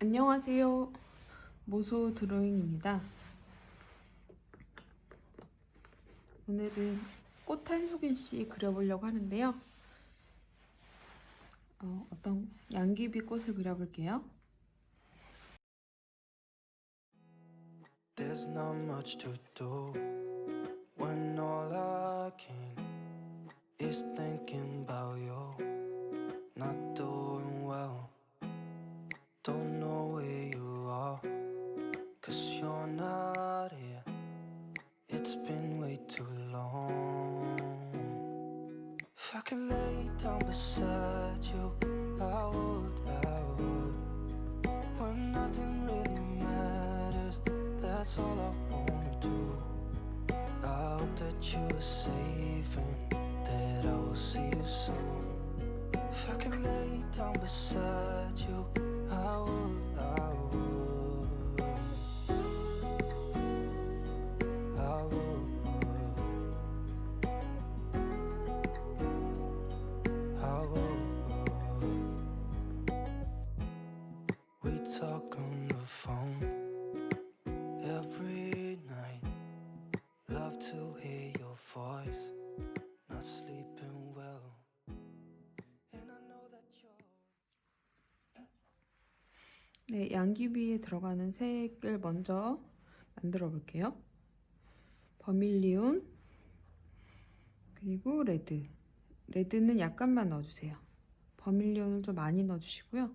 안녕하세요. 모소 드로잉입니다. 오늘은 꽃 한 송이씩 그려보려고 하는데요. 어떤 양귀비 꽃을 그려볼게요. There's not much to do when all I can is thinking about you. Not doing well, don't know where you are, 'cause you're not here. It's been way too long. If I could lay down beside you, I would. When nothing really matters, that's all I wanna do. I hope that you are safe and that I will see you soon. If I could lay down beside you, I would. We talk on the phone every night. Love to hear your voice. Not sleeping well. And I know that you're. 네, 양귀비에 들어가는 색을 먼저 만들어 볼게요. 버밀리온, 그리고 레드. 레드는 약간만 넣어주세요. 버밀리온을 좀 많이 넣어주시고요.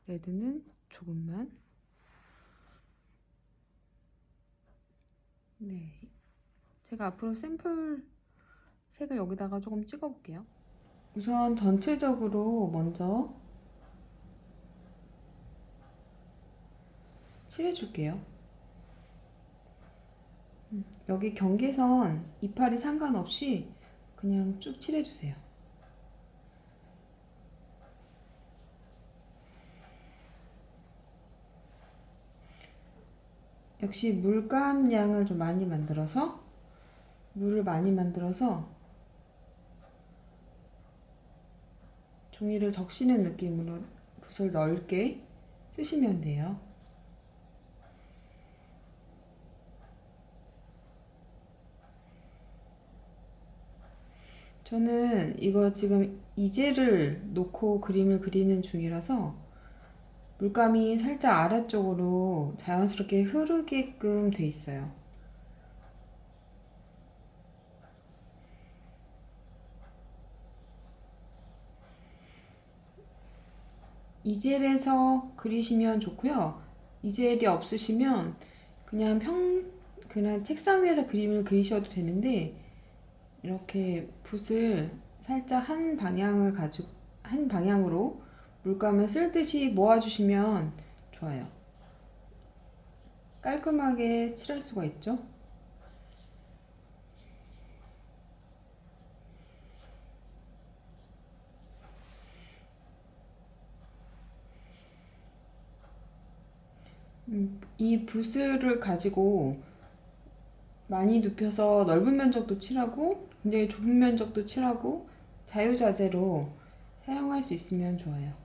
레드는 조금만. 네, 제가 앞으로 샘플 색을 여기다가 조금 찍어 볼게요. 우선 전체적으로 먼저 칠해줄게요. 여기 경계선 이파리 상관없이 그냥 쭉 칠해주세요. 역시 물감 양을 좀 많이 만들어서 물을 많이 만들어서 종이를 적시는 느낌으로 붓을 넓게 쓰시면 돼요. 저는 이거 지금 이젤을 놓고 그림을 그리는 중이라서 물감이 살짝 아래쪽으로 자연스럽게 흐르게끔 돼 있어요. 이젤에서 그리시면 좋고요. 이젤이 없으시면 그냥 책상 위에서 그림을 그리셔도 되는데, 이렇게 붓을 살짝 한 방향으로 물감을 쓸듯이 모아주시면 좋아요. 깔끔하게 칠할 수가 있죠. 이 붓을 가지고 많이 눕혀서 넓은 면적도 칠하고 굉장히 좁은 면적도 칠하고 자유자재로 사용할 수 있으면 좋아요.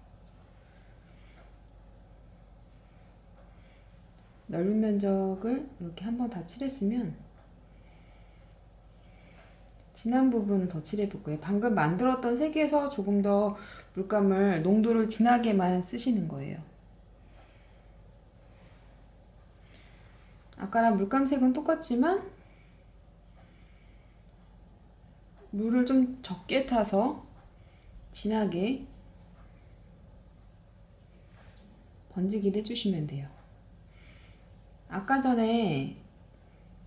넓은 면적을 이렇게 한번 다 칠했으면 진한 부분을 더 칠해 볼 거예요. 방금 만들었던 색에서 조금 더 물감을 농도를 진하게만 쓰시는 거예요. 아까랑 물감색은 똑같지만 물을 좀 적게 타서 진하게 번지기를 해주시면 돼요. 아까 전에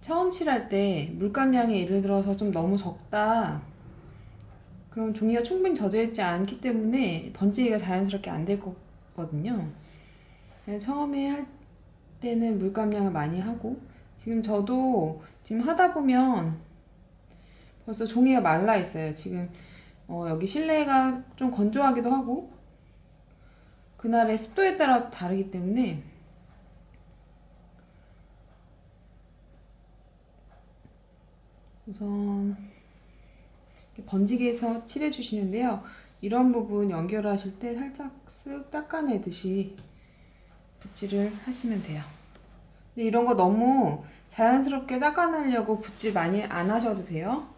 처음 칠할 때 물감량이 예를 들어서 좀 너무 적다, 그럼 종이가 충분히 젖어 있지 않기 때문에 번지기가 자연스럽게 안 될 거거든요. 처음에 할 때는 물감량을 많이 하고, 지금 저도 지금 하다 보면 벌써 종이가 말라 있어요. 지금 여기 실내가 좀 건조하기도 하고 그날의 습도에 따라 다르기 때문에 우선 이렇게 번지기에서 칠해 주시는데요. 이런 부분 연결하실 때 살짝 쓱 닦아내듯이 붓질을 하시면 돼요. 근데 이런 거 너무 자연스럽게 닦아내려고 붓질 많이 안 하셔도 돼요.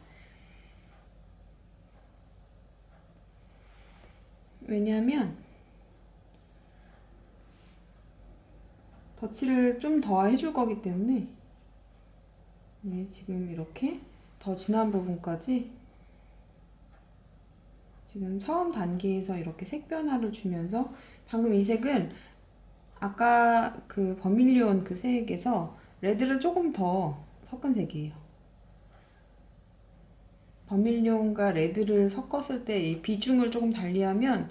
왜냐하면 덧칠을 좀 더 해줄 거기 때문에. 네, 지금 이렇게 더 진한 부분까지 지금 처음 단계에서 이렇게 색 변화를 주면서, 방금 이 색은 아까 그 버밀리온 그 색에서 레드를 조금 더 섞은 색이에요. 버밀리온과 레드를 섞었을 때 이 비중을 조금 달리하면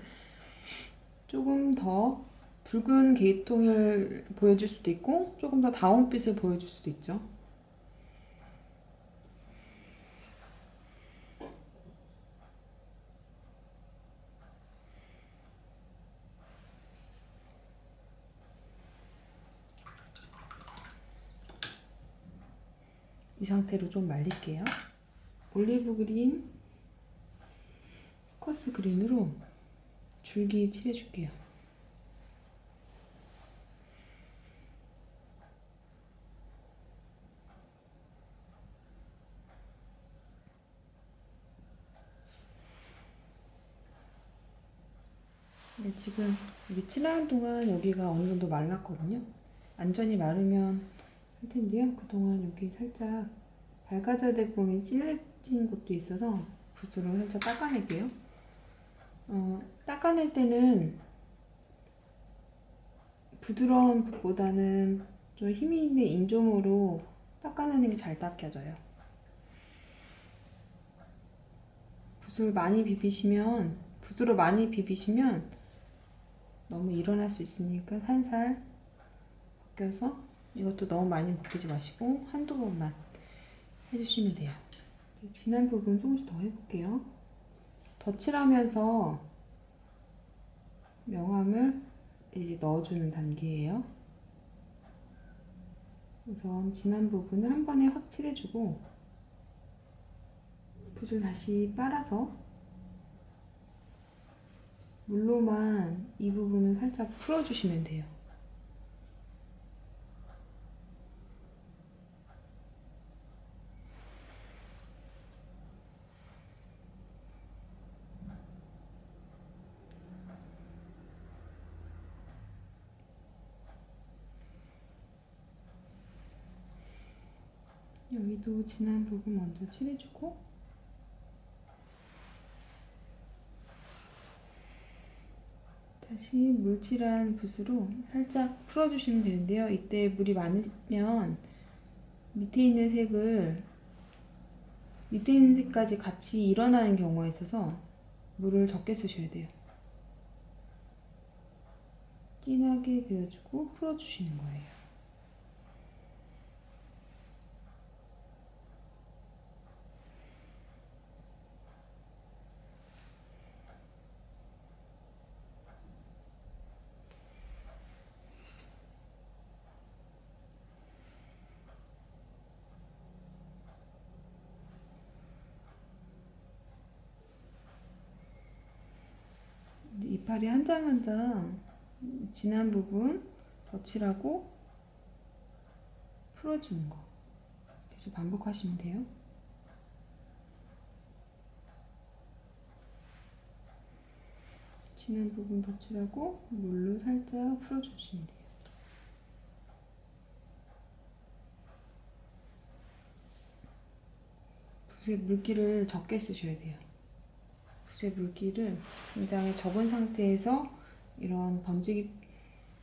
조금 더 붉은 계통을 보여줄 수도 있고 조금 더 다운빛을 보여줄 수도 있죠. 이 상태로 좀 말릴게요. 올리브 그린, 포커스 그린으로 줄기 칠해줄게요. 네, 지금 여기 칠하는 동안 여기가 어느 정도 말랐거든요. 완전히 마르면 할 텐데요. 그동안 여기 살짝 밝아져야 될 부분이 찔해진 곳도 있어서 붓으로 살짝 닦아낼게요. 닦아낼 때는 부드러운 붓보다는 좀 힘이 있는 인조모로 닦아내는 게 잘 닦여져요. 붓으로 많이 비비시면 너무 일어날 수 있으니까 살살 벗겨서, 이것도 너무 많이 벗기지 마시고 한두 번만 해주시면 돼요. 진한 부분 조금씩 더 해볼게요. 덧칠하면서 명암을 이제 넣어주는 단계예요. 우선 진한 부분을 한 번에 확 칠해주고 붓을 다시 빨아서 물로만 이 부분을 살짝 풀어주시면 돼요. 여기도 진한 부분 먼저 칠해주고, 다시 물칠한 붓으로 살짝 풀어주시면 되는데요. 이때 물이 많으면 밑에 있는 색까지 같이 일어나는 경우가 있어서 물을 적게 쓰셔야 돼요. 진하게 그려주고 풀어주시는 거예요. 이파리 한 장 한 장 진한 부분 덧칠하고 풀어주는 거 계속 반복하시면 돼요. 진한 부분 덧칠하고 물로 살짝 풀어주시면 돼요. 붓에 물기를 적게 쓰셔야 돼요. 붓에 물기를 굉장히 적은 상태에서 이런 번지기,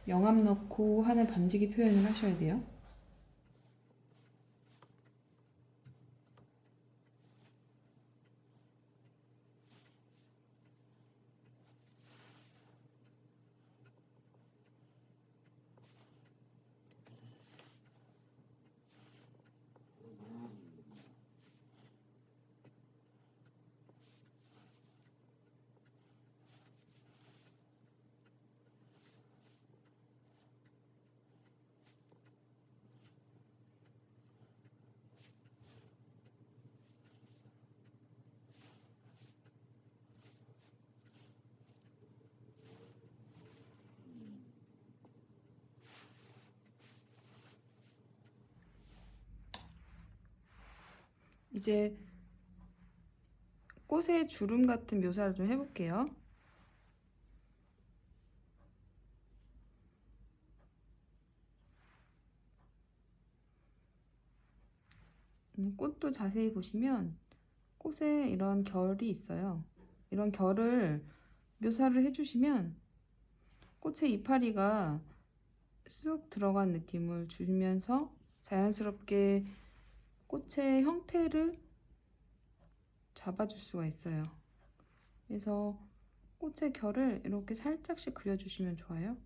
명암 넣고 하는 번지기 표현을 하셔야 돼요. 이제 꽃의 주름 같은 묘사를 좀 해볼게요. 꽃도 자세히 보시면 꽃에 이런 결이 있어요. 이런 결을 묘사를 해주시면 꽃의 이파리가 쑥 들어간 느낌을 주면서 자연스럽게 꽃의 형태를 잡아줄 수가 있어요. 그래서 꽃의 결을 이렇게 살짝씩 그려주시면 좋아요.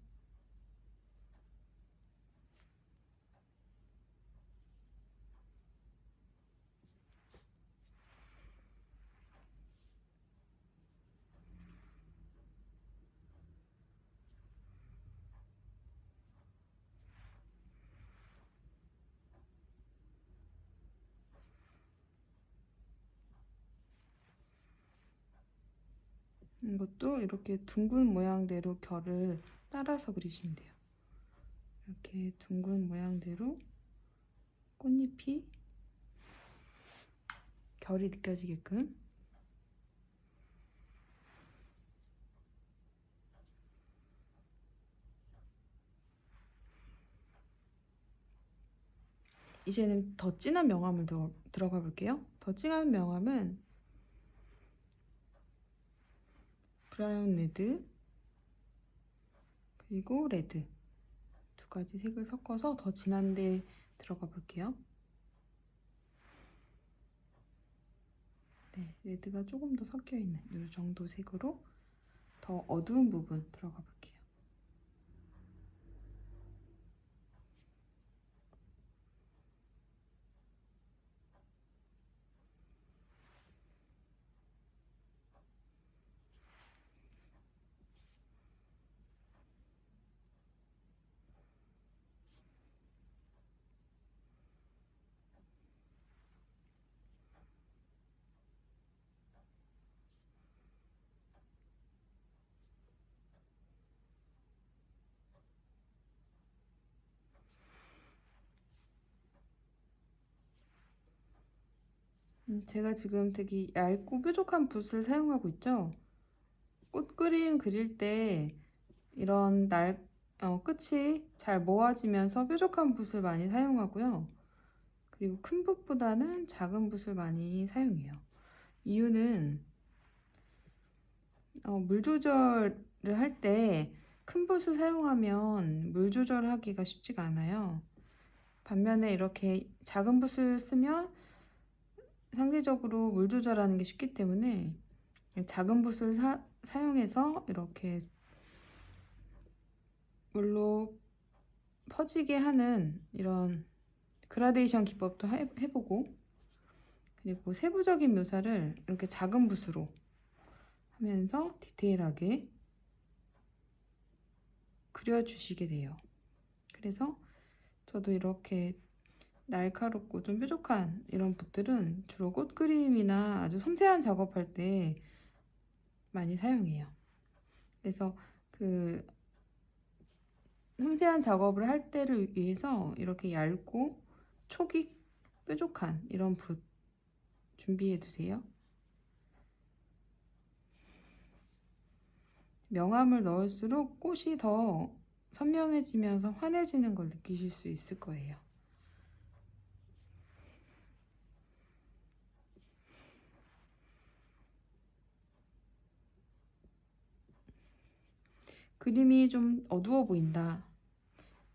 이것도 이렇게 둥근 모양대로 결을 따라서 그리시면 돼요. 이렇게 둥근 모양대로 꽃잎이 결이 느껴지게끔. 이제는 더 진한 명암을 들어가 볼게요. 더 진한 명암은 브라운 레드 그리고 레드 두 가지 색을 섞어서 더 진한 데 들어가 볼게요. 네, 레드가 조금 더 섞여 있는 이 정도 색으로 더 어두운 부분 들어가 볼게요. 제가 지금 되게 얇고 뾰족한 붓을 사용하고 있죠. 꽃 그림 그릴 때 이런 끝이 잘 모아지면서 뾰족한 붓을 많이 사용하고요. 그리고 큰 붓보다는 작은 붓을 많이 사용해요. 이유는 물 조절을 할 때 큰 붓을 사용하면 물 조절하기가 쉽지가 않아요. 반면에 이렇게 작은 붓을 쓰면 상대적으로 물 조절하는 게 쉽기 때문에 작은 붓을 사용해서 이렇게 물로 퍼지게 하는 이런 그라데이션 기법도 해보고, 그리고 세부적인 묘사를 이렇게 작은 붓으로 하면서 디테일하게 그려주시게 돼요. 그래서 저도 이렇게 날카롭고 좀 뾰족한 이런 붓들은 주로 꽃 그림이나 아주 섬세한 작업할 때 많이 사용해요. 그래서 그 섬세한 작업을 할 때를 위해서 이렇게 얇고 촉이 뾰족한 이런 붓 준비해 두세요. 명암을 넣을수록 꽃이 더 선명해지면서 환해지는 걸 느끼실 수 있을 거예요. 그림이 좀 어두워 보인다,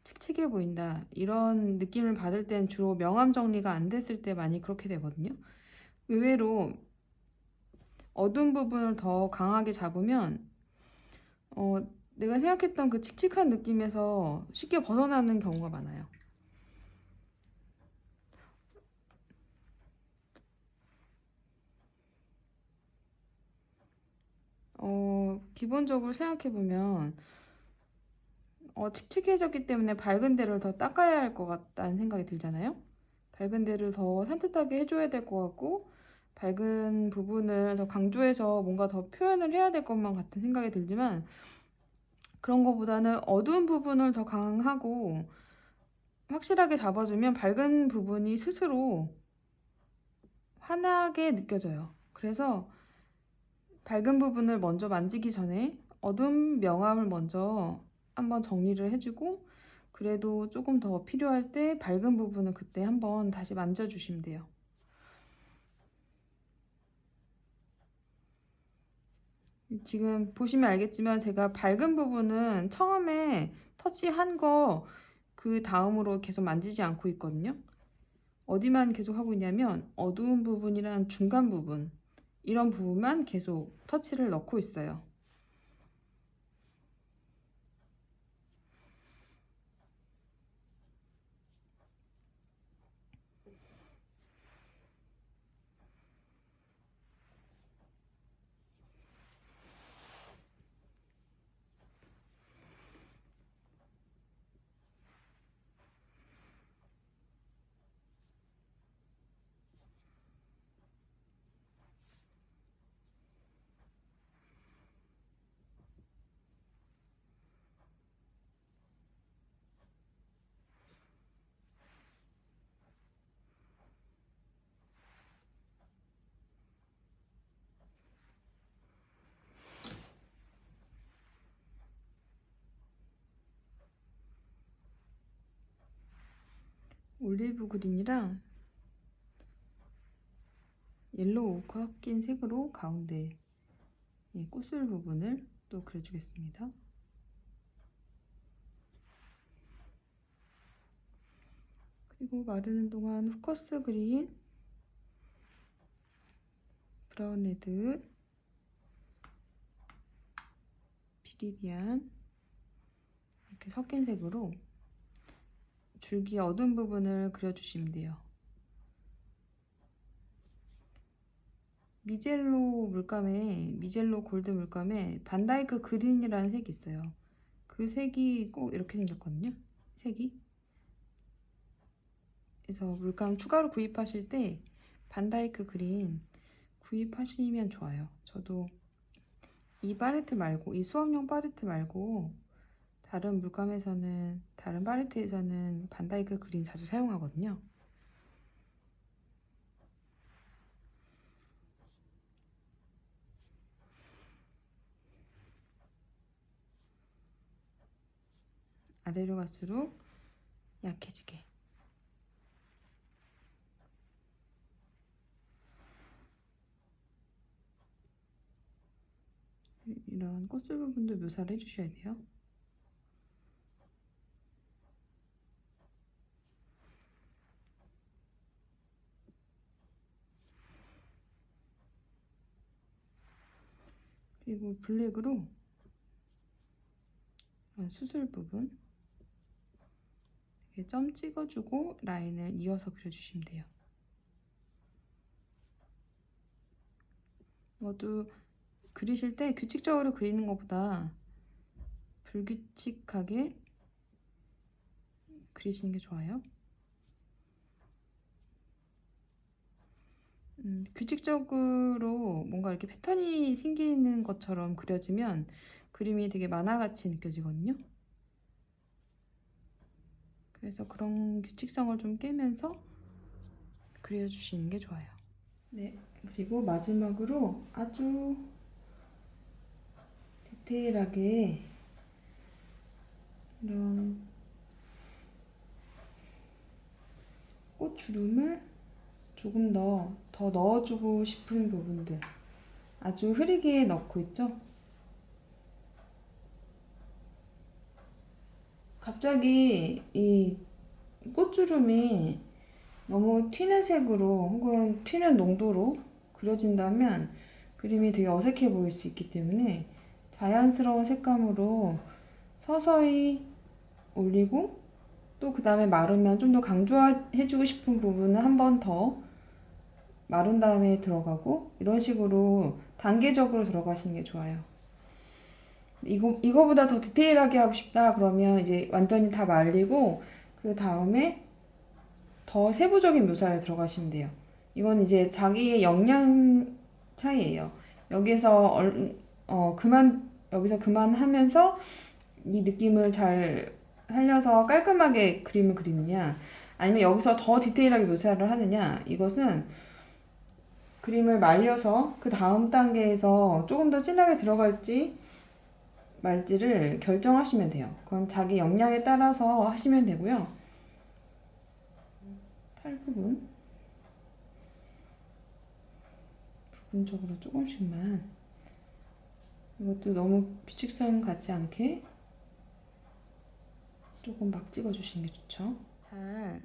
칙칙해 보인다, 이런 느낌을 받을 땐 주로 명암 정리가 안 됐을 때 많이 그렇게 되거든요. 의외로 어두운 부분을 더 강하게 잡으면 내가 생각했던 그 칙칙한 느낌에서 쉽게 벗어나는 경우가 많아요. 기본적으로 생각해보면 칙칙해졌기 때문에 밝은 데를 더 닦아야 할 것 같다는 생각이 들잖아요. 밝은 데를 더 산뜻하게 해줘야 될 것 같고, 밝은 부분을 더 강조해서 뭔가 더 표현을 해야 될 것만 같은 생각이 들지만, 그런 것보다는 어두운 부분을 더 강하고 확실하게 잡아주면 밝은 부분이 스스로 환하게 느껴져요. 그래서 밝은 부분을 먼저 만지기 전에 어두운 명암을 먼저 한번 정리를 해주고, 그래도 조금 더 필요할 때 밝은 부분은 그때 한번 다시 만져주시면 돼요. 지금 보시면 알겠지만 제가 밝은 부분은 처음에 터치한 거 그 다음으로 계속 만지지 않고 있거든요. 어디만 계속 하고 있냐면 어두운 부분이랑 중간 부분, 이런 부분만 계속 터치를 넣고 있어요. 올리브 그린이랑 옐로우 오크 섞인 색으로 가운데 이 꽃술 부분을 또 그려주겠습니다. 그리고 마르는 동안 후커스 그린, 브라운 레드, 비리디안 이렇게 섞인 색으로 줄기 어두운 부분을 그려주시면 돼요. 미젤로 골드 물감에 반다이크 그린이라는 색이 있어요. 그 색이 꼭 이렇게 생겼거든요. 색이. 그래서 물감 추가로 구입하실 때 반다이크 그린 구입하시면 좋아요. 저도 이 팔레트 말고, 이 수업용 팔레트 말고 다른 물감에서는, 다른 팔레트에서는 반다이크 그린 자주 사용하거든요. 아래로 갈수록 약해지게. 이런 꽃술 부분도 묘사를 해주셔야 돼요. 그리고 블랙으로 수술 부분 이렇게 점 찍어주고 라인을 이어서 그려주시면 돼요. 이것도 그리실 때 규칙적으로 그리는 것보다 불규칙하게 그리시는 게 좋아요. 규칙적으로 뭔가 이렇게 패턴이 생기는 것처럼 그려지면 그림이 되게 만화같이 느껴지거든요. 그래서 그런 규칙성을 좀 깨면서 그려주시는 게 좋아요. 네, 그리고 마지막으로 아주 디테일하게 이런 꽃 주름을 조금 더 넣어주고 싶은 부분들, 아주 흐리게 넣고 있죠. 갑자기 이 꽃주름이 너무 튀는 색으로 혹은 튀는 농도로 그려진다면 그림이 되게 어색해 보일 수 있기 때문에 자연스러운 색감으로 서서히 올리고, 또 그 다음에 마르면 좀 더 강조해주고 싶은 부분은 한 번 더 마른 다음에 들어가고, 이런 식으로 단계적으로 들어가시는 게 좋아요. 이거보다 더 디테일하게 하고 싶다 그러면 이제 완전히 다 말리고 그 다음에 더 세부적인 묘사를 들어가시면 돼요. 이건 이제 자기의 역량 차이예요. 여기서 여기서 그만하면서 이 느낌을 잘 살려서 깔끔하게 그림을 그리느냐, 아니면 여기서 더 디테일하게 묘사를 하느냐, 이것은 그림을 말려서 그 다음 단계에서 조금 더 진하게 들어갈지 말지를 결정하시면 돼요. 그건 자기 역량에 따라서 하시면 되고요. 탈 부분적으로 조금씩만, 이것도 너무 비축성 같지 않게 조금 막 찍어주시는 게 좋죠. 잘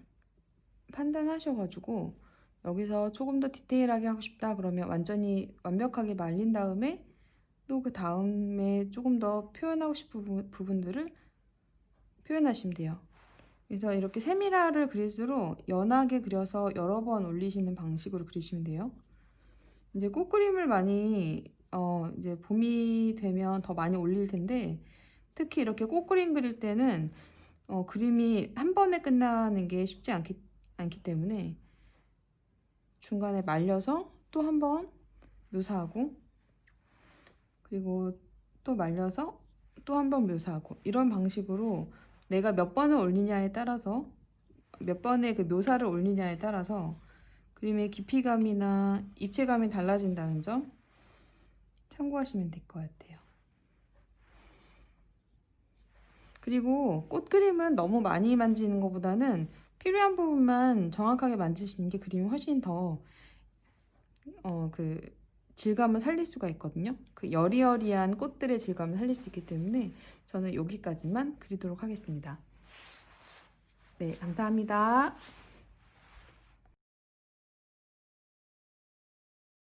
판단하셔가지고 여기서 조금 더 디테일하게 하고 싶다 그러면 완전히 완벽하게 말린 다음에 또 그 다음에 조금 더 표현하고 싶은 부분들을 표현하시면 돼요. 그래서 이렇게 세밀화를 그릴수록 연하게 그려서 여러 번 올리시는 방식으로 그리시면 돼요. 이제 꽃그림을 많이 이제 봄이 되면 더 많이 올릴 텐데, 특히 이렇게 꽃그림 그릴 때는 그림이 한 번에 끝나는 게 쉽지 않기 때문에 중간에 말려서 또 한 번 묘사하고, 그리고 또 말려서 또 한 번 묘사하고, 이런 방식으로 내가 몇 번을 올리냐에 따라서, 몇 번의 그 묘사를 올리냐에 따라서 그림의 깊이감이나 입체감이 달라진다는 점 참고하시면 될 것 같아요. 그리고 꽃그림은 너무 많이 만지는 것보다는 필요한 부분만 정확하게 만지시는 게 그림이 훨씬 더 그 질감을 살릴 수가 있거든요. 그 여리여리한 꽃들의 질감을 살릴 수 있기 때문에 저는 여기까지만 그리도록 하겠습니다. 네, 감사합니다.